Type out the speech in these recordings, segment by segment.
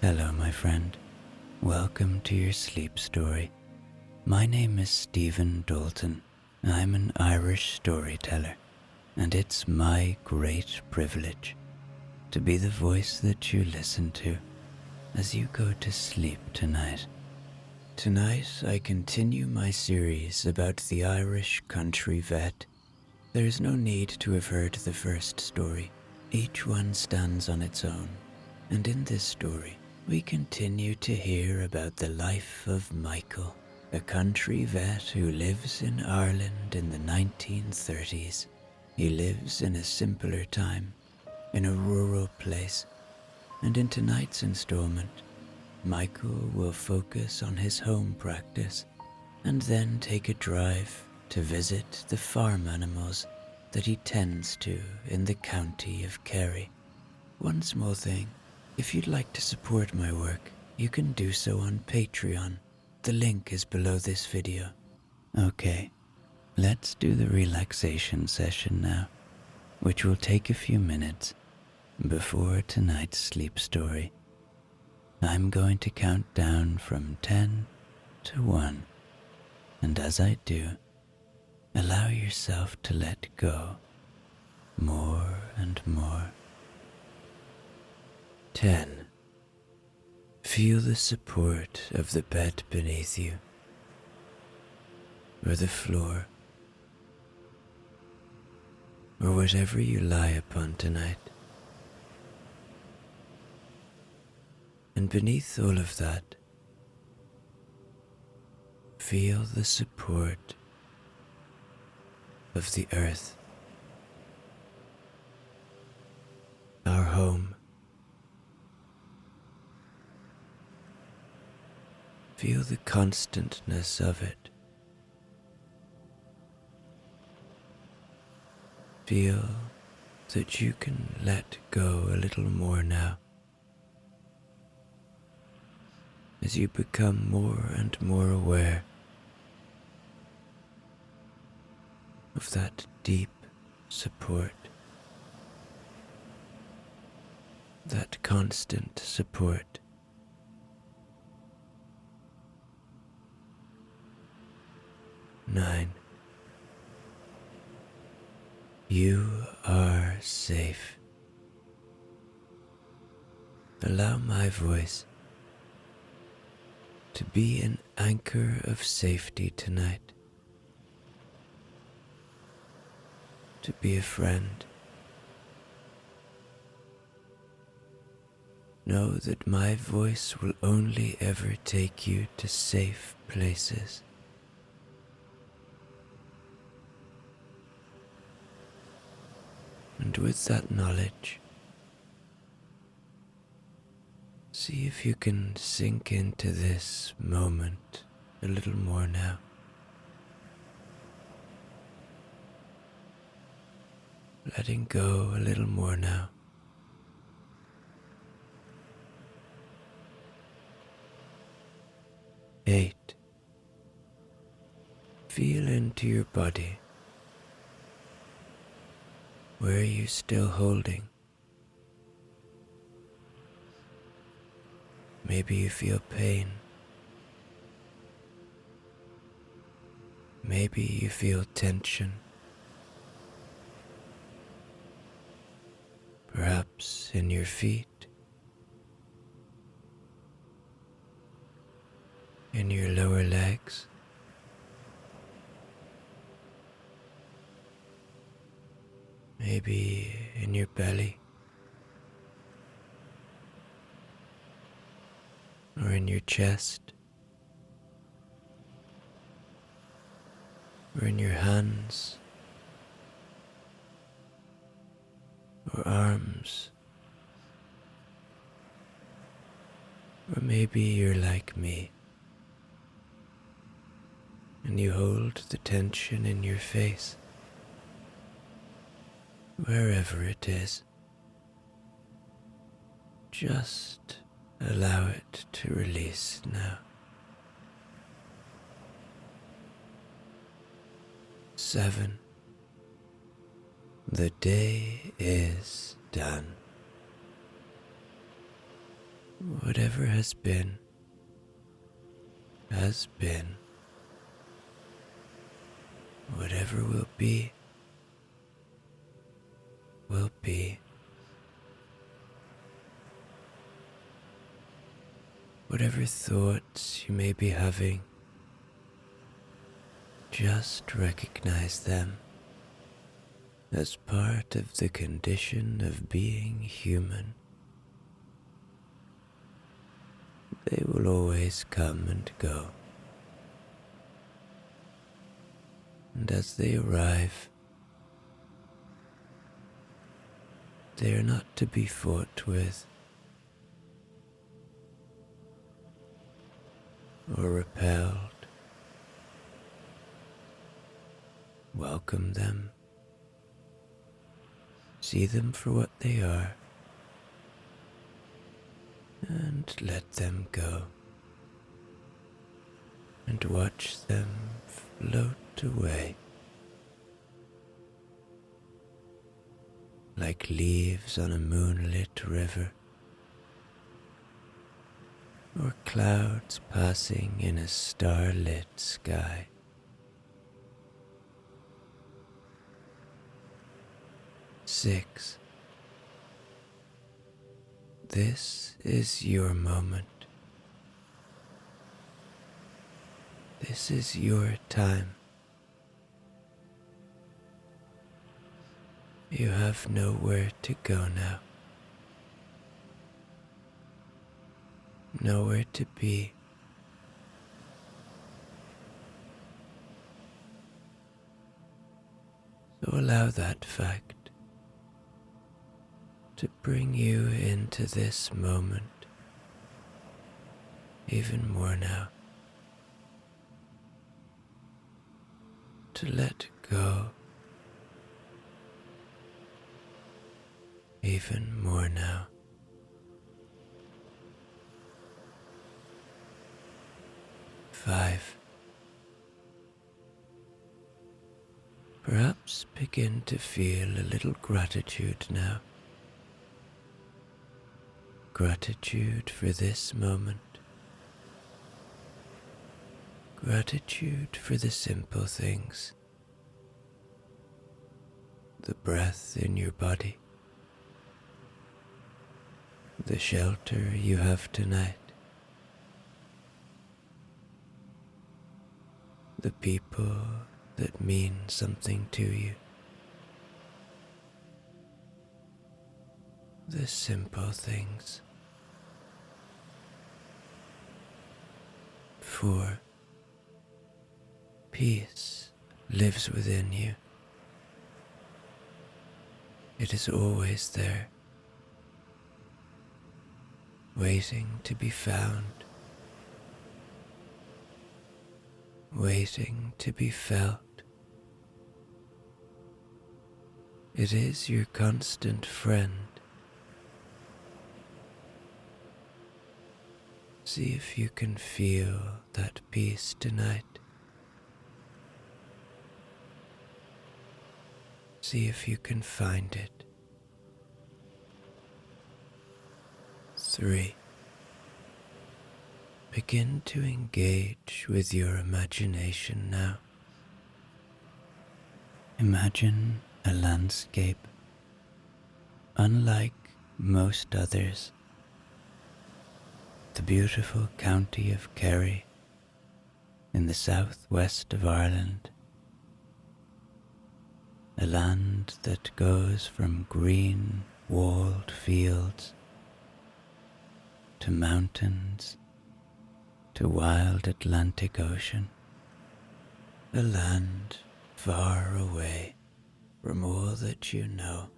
Hello, my friend. Welcome to your sleep story. My name is Stephen Dalton. I'm an Irish storyteller, and it's my great privilege to be the voice that you listen to as you go to sleep tonight. Tonight, I continue my series about the Irish country vet. There is no need to have heard the first story. Each one stands on its own, and in this story, we continue to hear about the life of Michael, a country vet who lives in Ireland in the 1930s. He lives in a simpler time, in a rural place, and in tonight's installment, Michael will focus on his home practice and then take a drive to visit the farm animals that he tends to in the county of Kerry. One small thing. If you'd like to support my work, you can do so on Patreon. The link is below this video. Okay, let's do the relaxation session now, which will take a few minutes before tonight's sleep story. I'm going to count down from 10 to 1, and as I do, allow yourself to let go more and more. 10. Feel the support of the bed beneath you, or the floor, or whatever you lie upon tonight. And beneath all of that, feel the support of the earth, our home. Feel the constantness of it. Feel that you can let go a little more now as you become more and more aware of that deep support, that constant support. 9. You are safe. Allow my voice to be an anchor of safety tonight, to be a friend. Know that my voice will only ever take you to safe places. And with that knowledge, see if you can sink into this moment a little more now. Letting go a little more now. 8. Feel into your body. Where are you still holding? Maybe you feel pain. Maybe you feel tension. Perhaps in your feet, in your lower legs. Maybe in your belly, or in your chest, or in your hands, or arms, or maybe you're like me, and you hold the tension in your face. Wherever it is, just allow it to release now. 7. The day is done. Whatever has been, has been. Whatever will be, will be. Whatever thoughts you may be having, just recognize them as part of the condition of being human. They will always come and go. And as they arrive, they are not to be fought with or repelled. Welcome them. See them for what they are, and let them go, and watch them float away like leaves on a moonlit river, or clouds passing in a starlit sky. Six. This is your moment. This is your time. You have nowhere to go now. Nowhere to be. So allow that fact to bring you into this moment even more now. To let go even more now. Five. Perhaps begin to feel a little gratitude now. Gratitude for this moment. Gratitude for the simple things. The breath in your body. The shelter you have tonight. The people that mean something to you. The simple things. 4. Peace lives within you. It is always there, waiting to be found, waiting to be felt. It is your constant friend. See if you can feel that peace tonight. See if you can find it. 3. Begin to engage with your imagination now. Imagine a landscape unlike most others. The beautiful county of Kerry in the southwest of Ireland. A land that goes from green walled fields to mountains to wild Atlantic Ocean. A land far away from all that you know.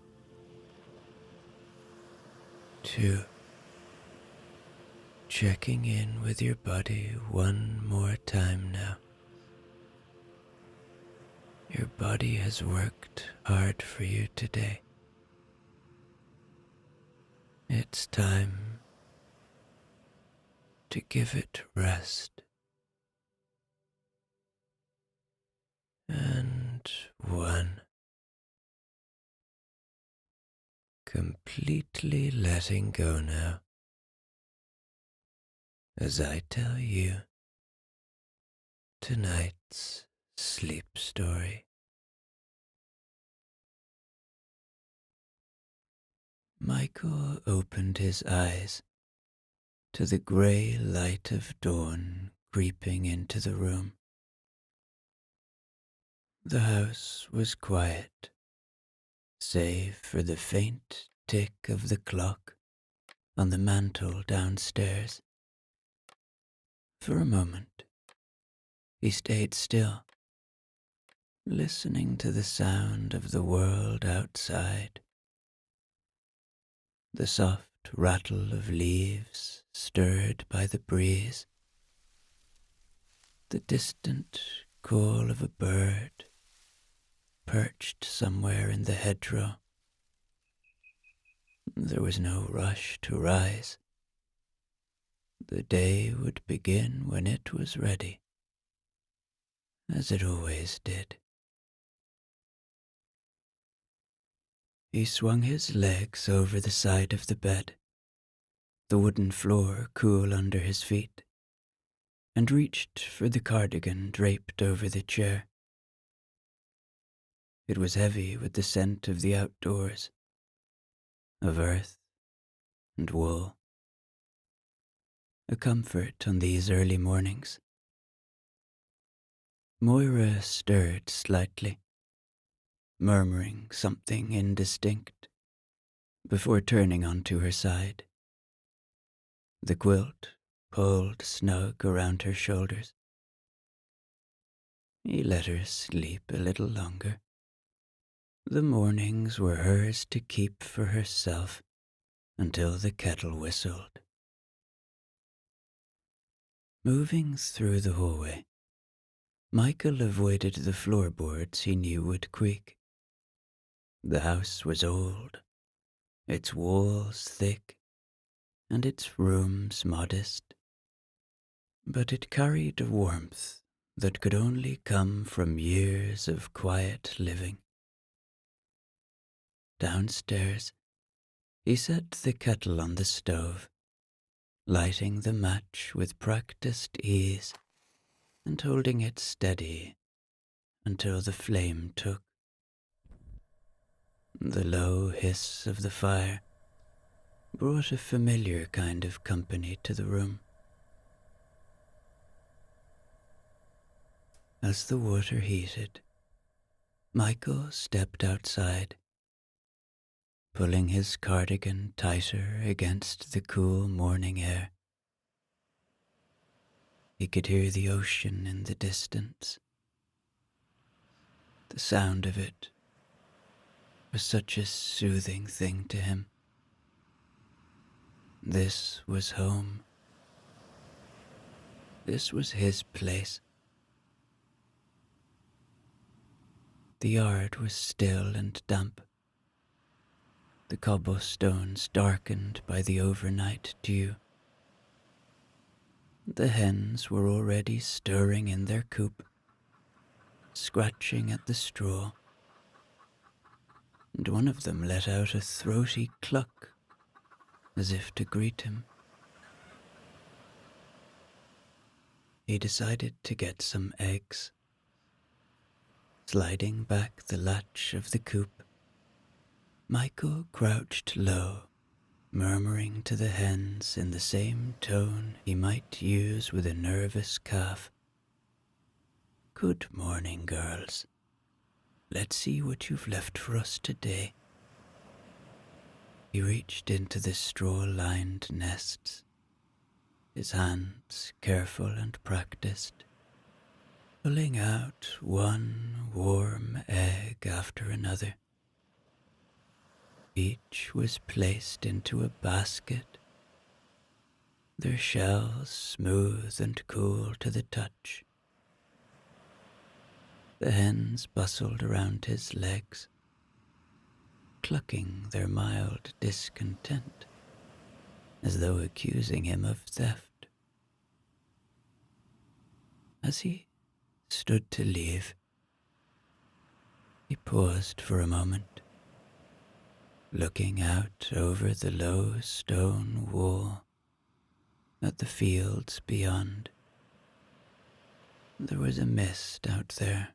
2. Checking in with your body one more time now. Your body has worked hard for you today. It's time to give it rest. And 1. Completely letting go now. as I tell you tonight's sleep story. Michael opened his eyes to the grey light of dawn creeping into the room. The house was quiet, save for the faint tick of the clock on the mantel downstairs. For a moment, he stayed still, listening to the sound of the world outside. The soft rattle of leaves stirred by the breeze, the distant call of a bird perched somewhere in the hedgerow. There was no rush to rise. The day would begin when it was ready, as it always did. He swung his legs over the side of the bed, the wooden floor cool under his feet, and reached for the cardigan draped over the chair. It was heavy with the scent of the outdoors, of earth and wool, a comfort on these early mornings. Moira stirred slightly, murmuring something indistinct, before turning onto her side. The quilt pulled snug around her shoulders. He let her sleep a little longer. The mornings were hers to keep for herself until the kettle whistled. Moving through the hallway, Michael avoided the floorboards he knew would creak. The house was old, its walls thick, and its rooms modest, but it carried a warmth that could only come from years of quiet living. Downstairs, he set the kettle on the stove, lighting the match with practiced ease and holding it steady until the flame took. The low hiss of the fire brought a familiar kind of company to the room. As the water heated, Michael stepped outside, pulling his cardigan tighter against the cool morning air. He could hear the ocean in the distance. The sound of it was such a soothing thing to him. This was home. This was his place. The yard was still and damp, the cobblestones darkened by the overnight dew. The hens were already stirring in their coop, scratching at the straw, and one of them let out a throaty cluck as if to greet him. He decided to get some eggs. Sliding back the latch of the coop, Michael crouched low, murmuring to the hens in the same tone he might use with a nervous calf. "Good morning, girls. Let's see what you've left for us today." He reached into the straw-lined nests, his hands careful and practiced, pulling out one warm egg after another. Each was placed into a basket, their shells smooth and cool to the touch. The hens bustled around his legs, clucking their mild discontent, as though accusing him of theft. As he stood to leave, he paused for a moment, looking out over the low stone wall at the fields beyond. There was a mist out there,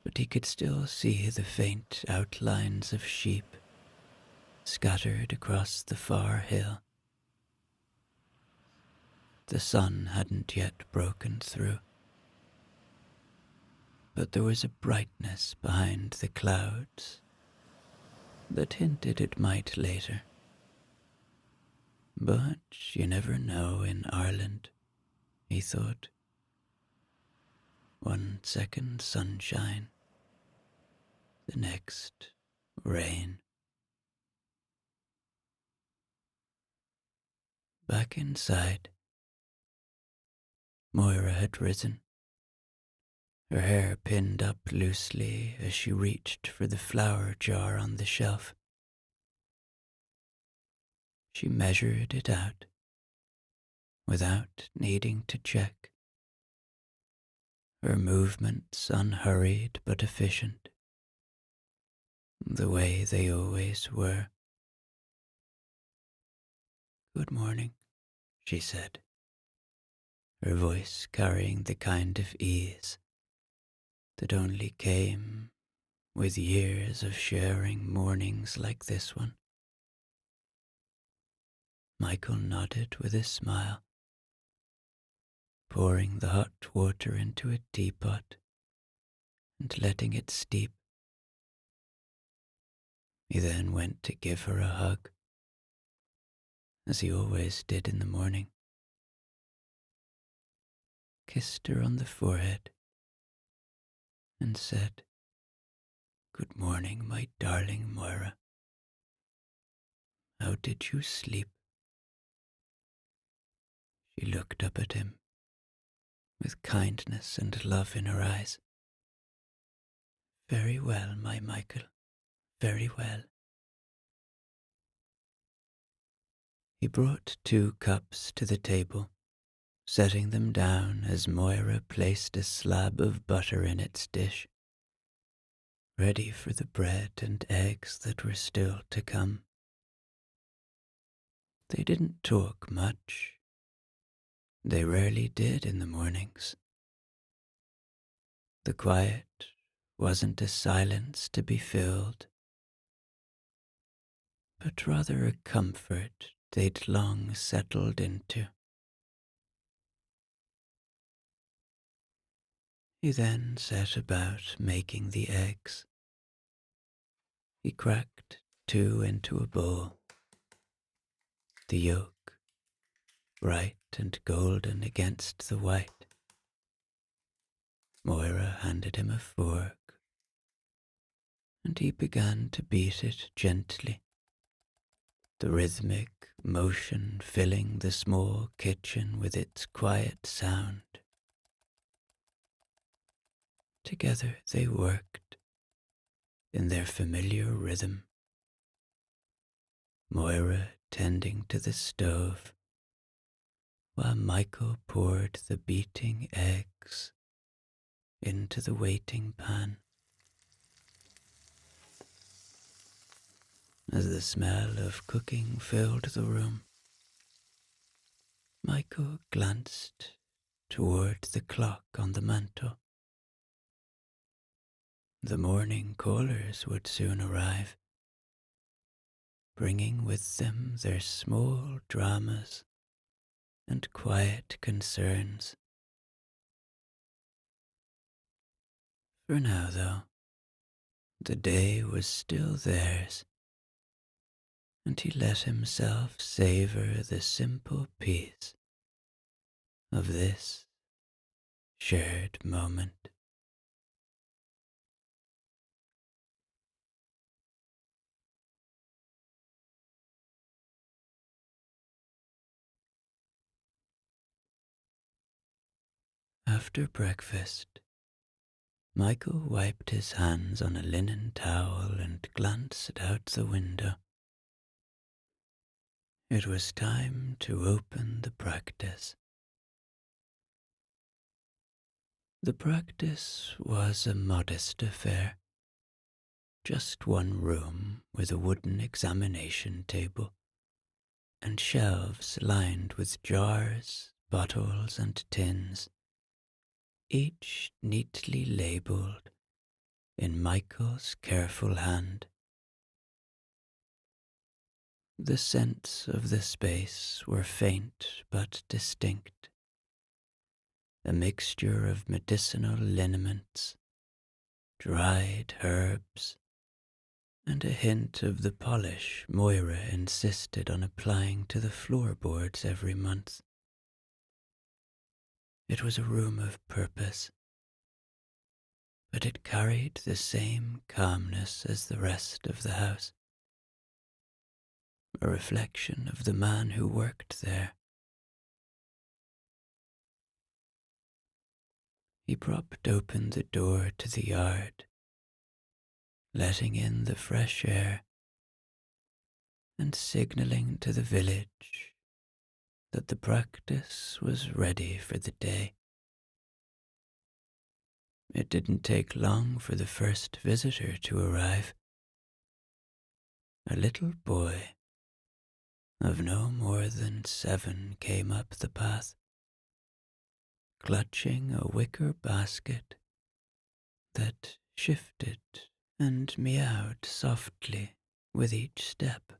but he could still see the faint outlines of sheep scattered across the far hill. The sun hadn't yet broken through, but there was a brightness behind the clouds that hinted it might later. But you never know in Ireland, he thought. 1 second sunshine, the next rain. Back inside, Moira had risen, her hair pinned up loosely as she reached for the flour jar on the shelf. She measured it out, without needing to check, her movements unhurried but efficient, the way they always were. "Good morning," she said, her voice carrying the kind of ease that only came with years of sharing mornings like this one. Michael nodded with a smile, pouring the hot water into a teapot and letting it steep. He then went to give her a hug, as he always did in the morning, kissed her on the forehead, and said, "Good morning, my darling Moira. How did you sleep?" She looked up at him, with kindness and love in her eyes. "Very well, my Michael, very well." He brought 2 cups to the table, setting them down as Moira placed a slab of butter in its dish, ready for the bread and eggs that were still to come. They didn't talk much. They rarely did in the mornings. The quiet wasn't a silence to be filled, but rather a comfort they'd long settled into. He then set about making the eggs. He cracked 2 into a bowl, the yolk bright and golden against the white. Moira handed him a fork, and he began to beat it gently, the rhythmic motion filling the small kitchen with its quiet sound. Together they worked, in their familiar rhythm, Moira tending to the stove, while Michael poured the beating eggs into the waiting pan. As the smell of cooking filled the room, Michael glanced toward the clock on the mantel. The morning callers would soon arrive, bringing with them their small dramas and quiet concerns. For now, though, the day was still theirs, and he let himself savor the simple peace of this shared moment. After breakfast, Michael wiped his hands on a linen towel and glanced out the window. It was time to open the practice. The practice was a modest affair, just 1 room with a wooden examination table, and shelves lined with jars, bottles, and tins, each neatly labelled in Michael's careful hand. The scents of the space were faint but distinct, a mixture of medicinal liniments, dried herbs, and a hint of the polish Moira insisted on applying to the floorboards every month. It was a room of purpose, but it carried the same calmness as the rest of the house, a reflection of the man who worked there. He propped open the door to the yard, letting in the fresh air and signalling to the village that the practice was ready for the day. It didn't take long for the first visitor to arrive. A little boy of no more than 7 came up the path, clutching a wicker basket that shifted and meowed softly with each step.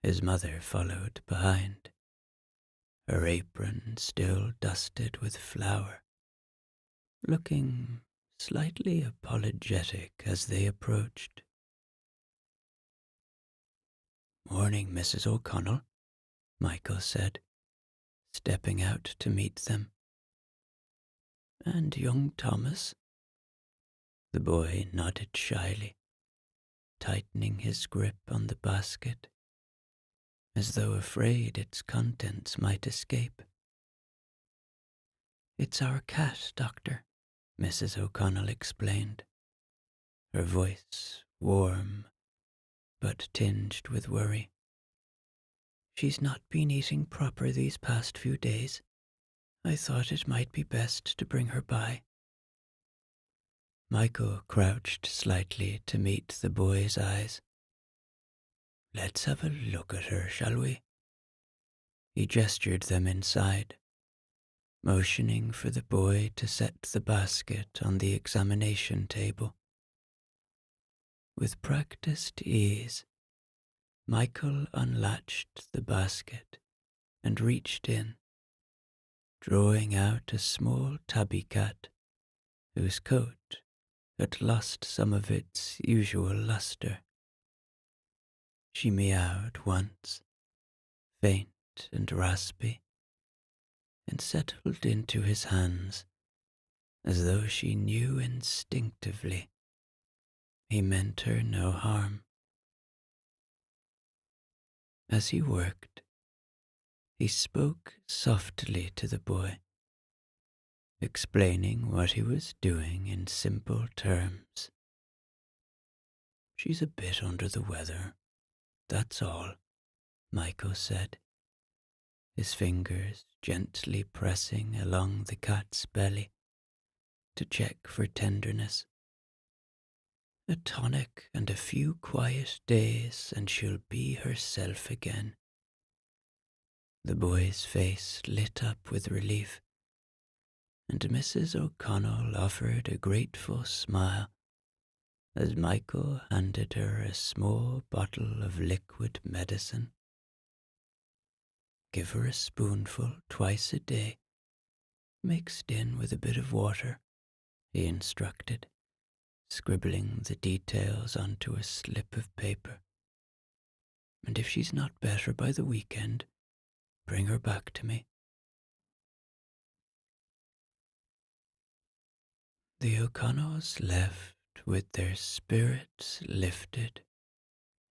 His mother followed behind, her apron still dusted with flour, looking slightly apologetic as they approached. "Morning, Mrs. O'Connell," Michael said, stepping out to meet them. "And young Thomas?" The boy nodded shyly, tightening his grip on the basket, as though afraid its contents might escape. "It's our cat, Doctor," Mrs. O'Connell explained, her voice warm but tinged with worry. "She's not been eating proper these past few days. I thought it might be best to bring her by." Michael crouched slightly to meet the boy's eyes. "Let's have a look at her, shall we?" He gestured them inside, motioning for the boy to set the basket on the examination table. With practiced ease, Michael unlatched the basket and reached in, drawing out a small tabby cat whose coat had lost some of its usual luster. She meowed once, faint and raspy, and settled into his hands as though she knew instinctively he meant her no harm. As he worked, he spoke softly to the boy, explaining what he was doing in simple terms. "She's a bit under the weather, that's all," Michael said, his fingers gently pressing along the cat's belly to check for tenderness. "A tonic and a few quiet days and she'll be herself again." The boy's face lit up with relief, and Mrs. O'Connell offered a grateful smile as Michael handed her a small bottle of liquid medicine. "Give her a spoonful twice a day, mixed in with a bit of water," he instructed, scribbling the details onto a slip of paper. "And if she's not better by the weekend, bring her back to me." The O'Connells left with their spirits lifted,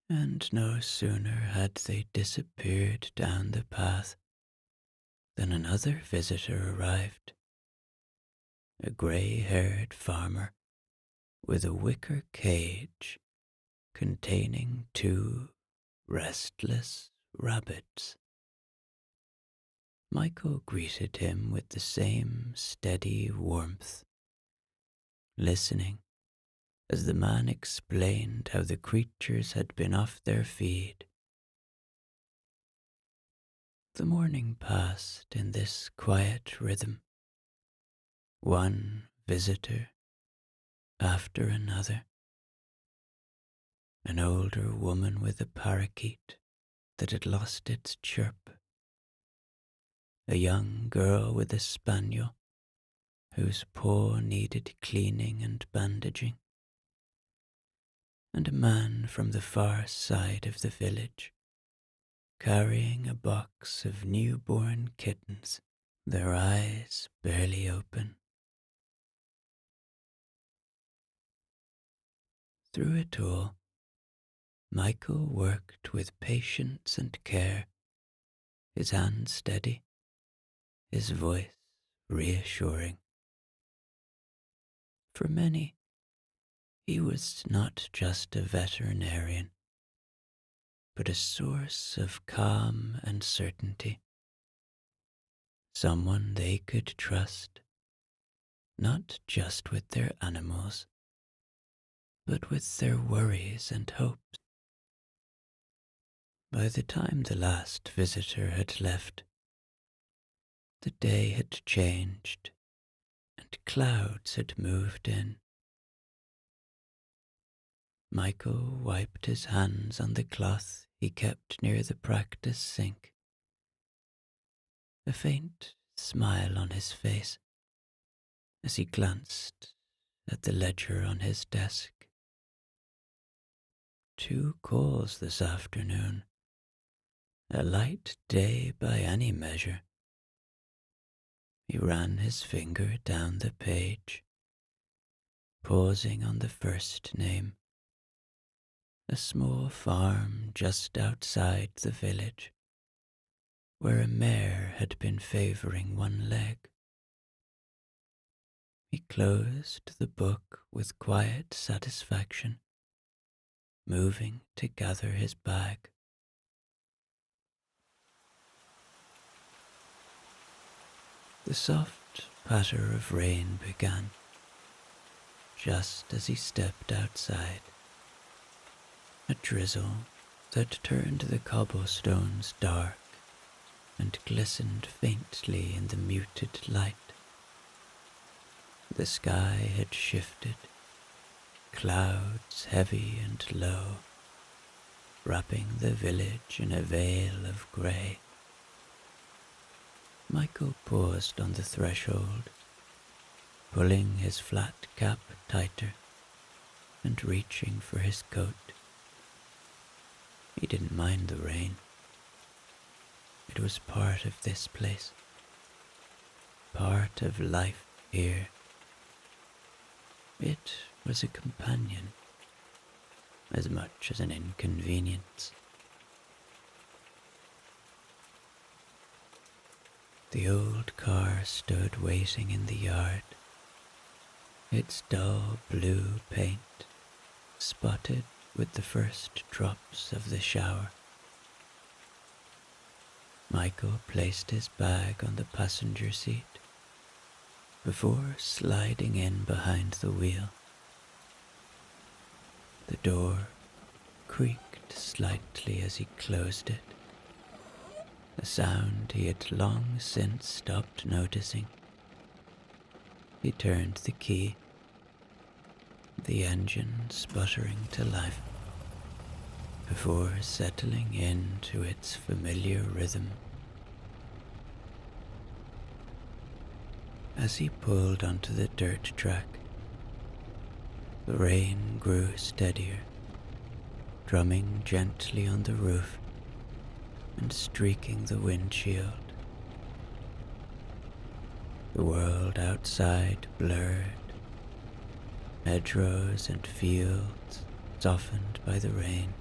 and no sooner had they disappeared down the path than another visitor arrived, a grey-haired farmer with a wicker cage containing 2 restless rabbits. Michael greeted him with the same steady warmth, listening as the man explained how the creatures had been off their feed The morning passed in this quiet rhythm, one visitor after another. An older woman with a parakeet that had lost its chirp, a young girl with a spaniel whose paw needed cleaning and bandaging, and a man from the far side of the village carrying a box of newborn kittens, their eyes barely open. Through it all, Michael worked with patience and care, his hand steady, his voice reassuring. For many, he was not just a veterinarian, but a source of calm and certainty, someone they could trust, not just with their animals, but with their worries and hopes. By the time the last visitor had left, the day had changed and clouds had moved in. Michael wiped his hands on the cloth he kept near the practice sink, a faint smile on his face as he glanced at the ledger on his desk. 2 calls this afternoon, a light day by any measure. He ran his finger down the page, pausing on the first name, a small farm just outside the village, where a mare had been favoring one leg. He closed the book with quiet satisfaction, moving to gather his bag. The soft patter of rain began, just as he stepped outside, a drizzle that turned the cobblestones dark and glistened faintly in the muted light. The sky had shifted, clouds heavy and low, wrapping the village in a veil of grey. Michael paused on the threshold, pulling his flat cap tighter and reaching for his coat. He didn't mind the rain. It was part of this place, part of life here. It was a companion, as much as an inconvenience. The old car stood waiting in the yard, its dull blue paint spotted with the first drops of the shower. Michael placed his bag on the passenger seat before sliding in behind the wheel. The door creaked slightly as he closed it, a sound he had long since stopped noticing. He turned the key, the engine sputtering to life, before settling into its familiar rhythm. As he pulled onto the dirt track, the rain grew steadier, drumming gently on the roof and streaking the windshield. The world outside blurred, hedgerows and fields softened by the rain,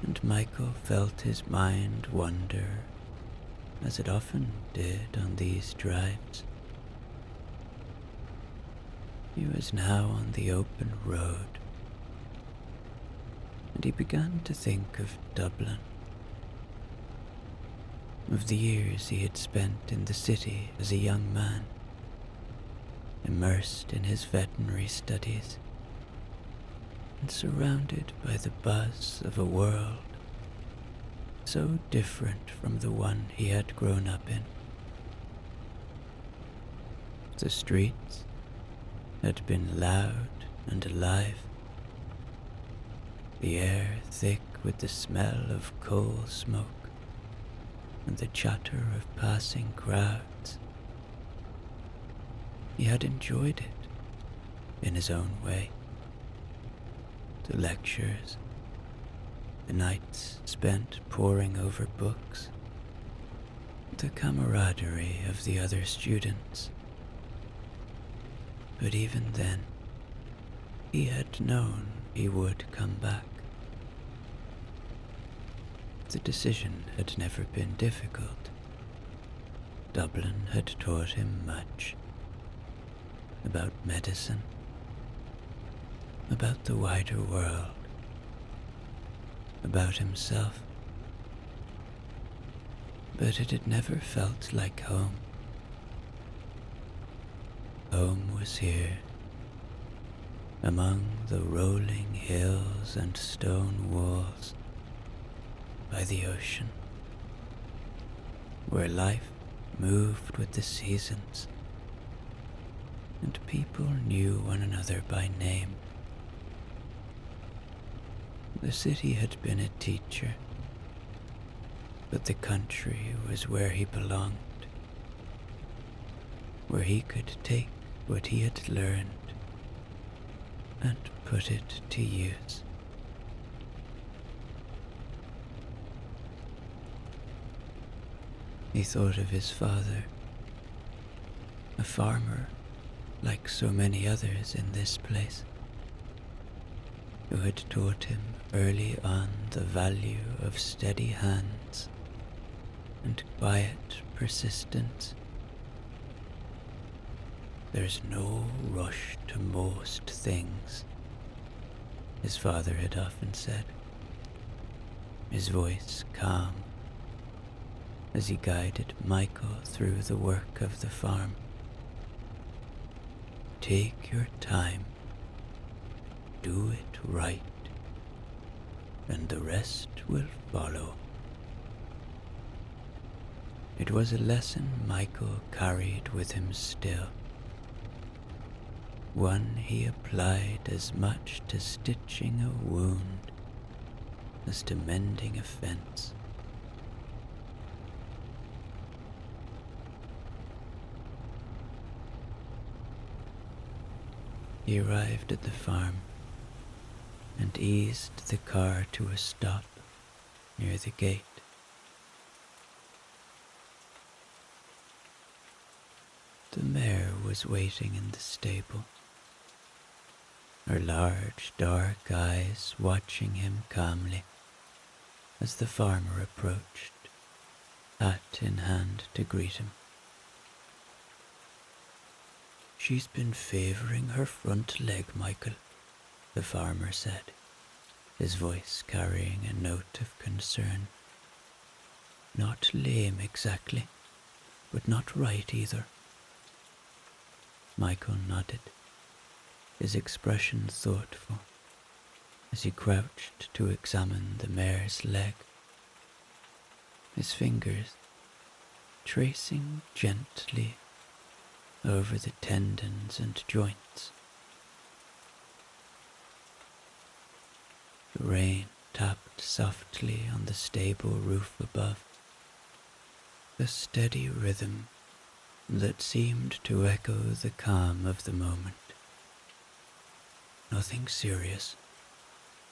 and Michael felt his mind wander, as it often did on these drives. He was now on the open road, and he began to think of Dublin, of the years he had spent in the city as a young man, immersed in his veterinary studies, and surrounded by the buzz of a world so different from the one he had grown up in. The streets had been loud and alive, the air thick with the smell of coal smoke and the chatter of passing crowds. He had enjoyed it in his own way. The lectures, the nights spent poring over books, the camaraderie of the other students. But even then, he had known he would come back. The decision had never been difficult. Dublin had taught him much about medicine, about the wider world, about himself. But it had never felt like home. Home was here, among the rolling hills and stone walls, by the ocean, where life moved with the seasons, and people knew one another by name. The city had been a teacher, but the country was where he belonged, where he could take what he had learned and put it to use. He thought of his father, a farmer like so many others in this place, who had taught him early on the value of steady hands and quiet persistence. There's no rush to most things, his father had often said, his voice calm as he guided Michael through the work of the farm. Take your time, do it right, and the rest will follow. It was a lesson Michael carried with him still, one he applied as much to stitching a wound as to mending a fence. He arrived at the farm and eased the car to a stop near the gate. The mare was waiting in the stable, her large dark eyes watching him calmly as the farmer approached, hat in hand to greet him. She's been favouring her front leg, Michael, the farmer said, his voice carrying a note of concern. Not lame exactly, but not right either. Michael nodded, his expression thoughtful, as he crouched to examine the mare's leg, his fingers tracing gently over the tendons and joints. The rain tapped softly on the stable roof above, a steady rhythm that seemed to echo the calm of the moment. Nothing serious,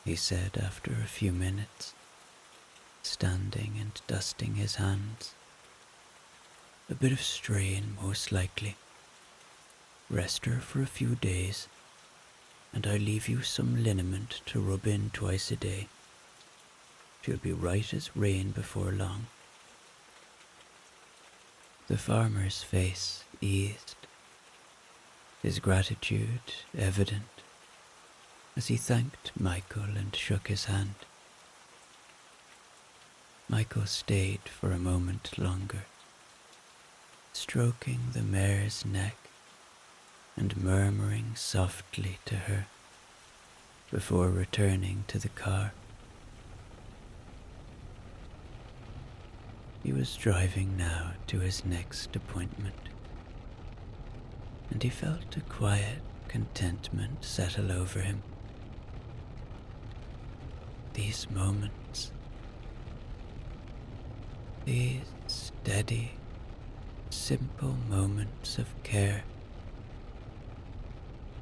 he said after a few minutes, standing and dusting his hands. A bit of strain, most likely. Rest her for a few days, and I'll leave you some liniment to rub in twice a day. She'll be right as rain before long. The farmer's face eased, his gratitude evident, as he thanked Michael and shook his hand. Michael stayed for a moment longer, stroking the mare's neck and murmuring softly to her before returning to the car. He was driving now to his next appointment, and he felt a quiet contentment settle over him. These moments, these steady, simple moments of care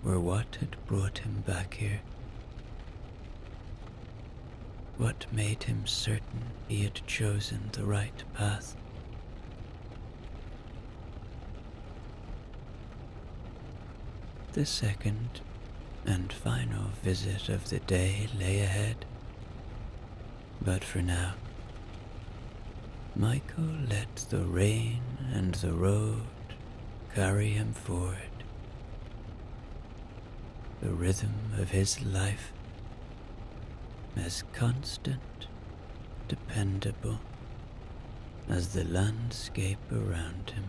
were what had brought him back here, what made him certain he had chosen the right path. The second and final visit of the day lay ahead, but for now, Michael let the rain and the road carry him forward. The rhythm of his life, as constant, dependable as the landscape around him.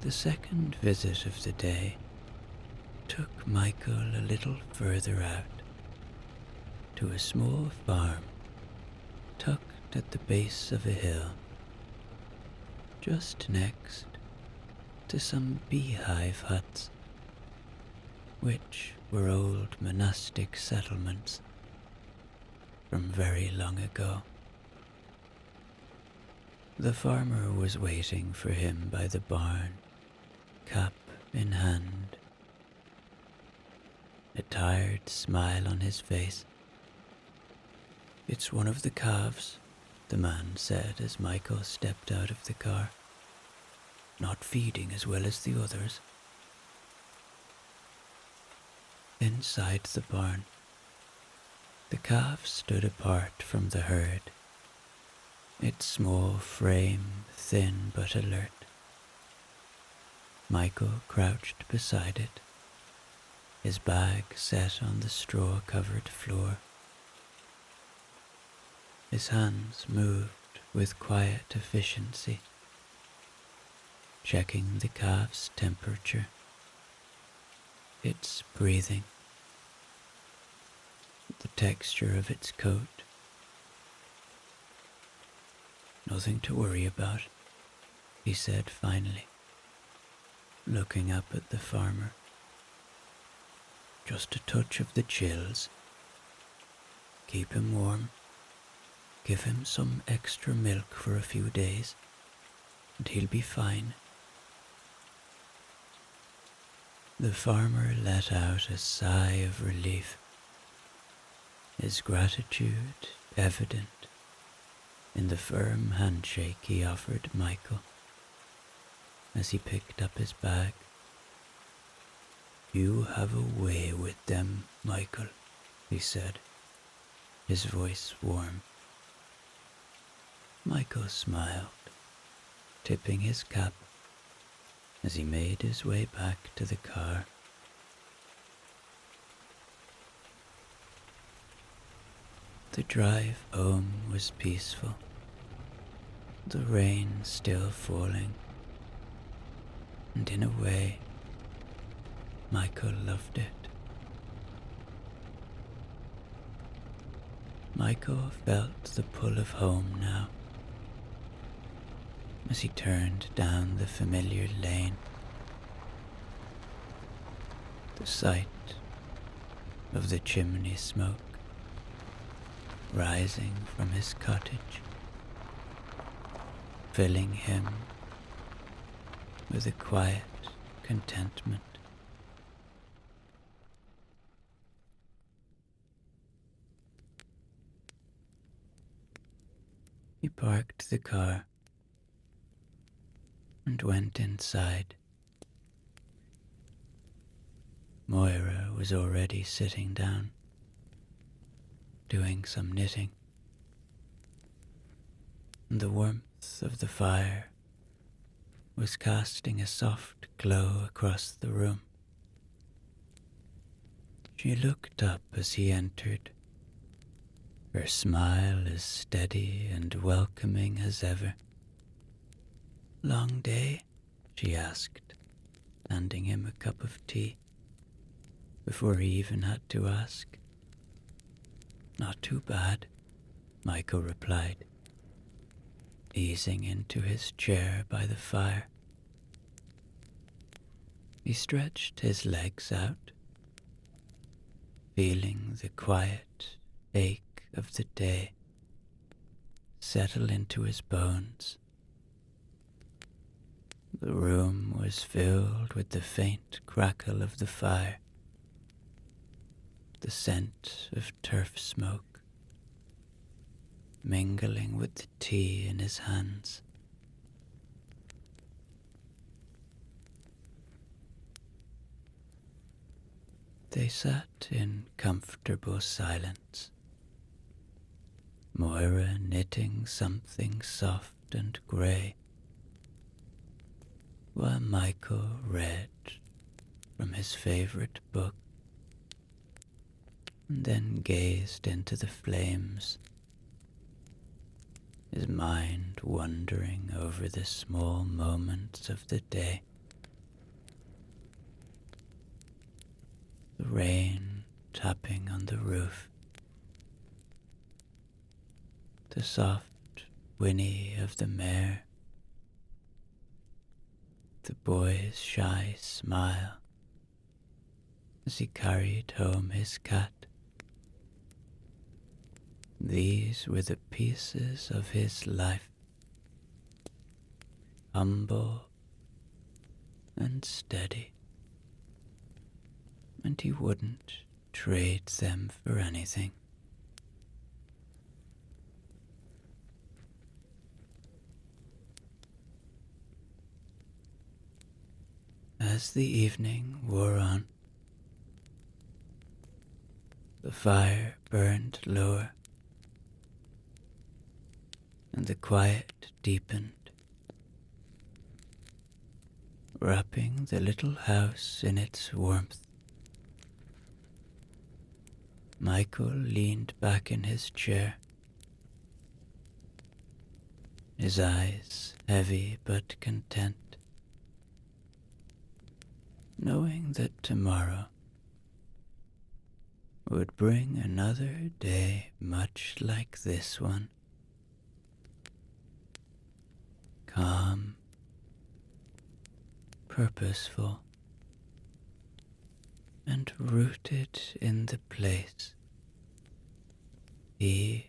The second visit of the day took Michael a little further out, to a small farm tucked at the base of a hill, just next to some beehive huts, which were old monastic settlements from very long ago. The farmer was waiting for him by the barn, cap in hand, a tired smile on his face. "It's one of the calves," the man said as Michael stepped out of the car. "Not feeding as well as the others." Inside the barn, the calf stood apart from the herd, its small frame thin but alert. Michael crouched beside it, his bag set on the straw-covered floor. His hands moved with quiet efficiency, checking the calf's temperature, its breathing, the texture of its coat. "Nothing to worry about," he said finally, looking up at the farmer. "Just a touch of the chills. Keep him warm. Give him some extra milk for a few days, and he'll be fine." The farmer let out a sigh of relief, his gratitude evident in the firm handshake he offered Michael as he picked up his bag. "You have a way with them, Michael," he said, his voice warm. Michael smiled, tipping his cap as he made his way back to the car. The drive home was peaceful, the rain still falling, and in a way, Michael loved it. Michael felt the pull of home now, as he turned down the familiar lane. The sight of the chimney smoke rising from his cottage, filling him with a quiet contentment. He parked the car and went inside. Moira was already sitting down, doing some knitting, and the warmth of the fire was casting a soft glow across the room. She looked up as he entered, Her smile as steady and welcoming as ever. "Long day?" she asked, handing him a cup of tea, before he even had to ask. "Not too bad," Michael replied, easing into his chair by the fire. He stretched his legs out, feeling the quiet ache of the day settle into his bones. The room was filled with the faint crackle of the fire, the scent of turf smoke, mingling with the tea in his hands. They sat in comfortable silence, Moira knitting something soft and grey, while Michael read from his favourite book, and then gazed into the flames, his mind wandering over the small moments of the day. The rain tapping on the roof, the soft whinny of the mare, the boy's shy smile as he carried home his cat. These were the pieces of his life, humble and steady, and he wouldn't trade them for anything. As the evening wore on, the fire burned lower, and the quiet deepened, wrapping the little house in its warmth. Michael leaned back in his chair, his eyes heavy but content, knowing that tomorrow would bring another day much like this one. Calm, purposeful, and rooted in the place he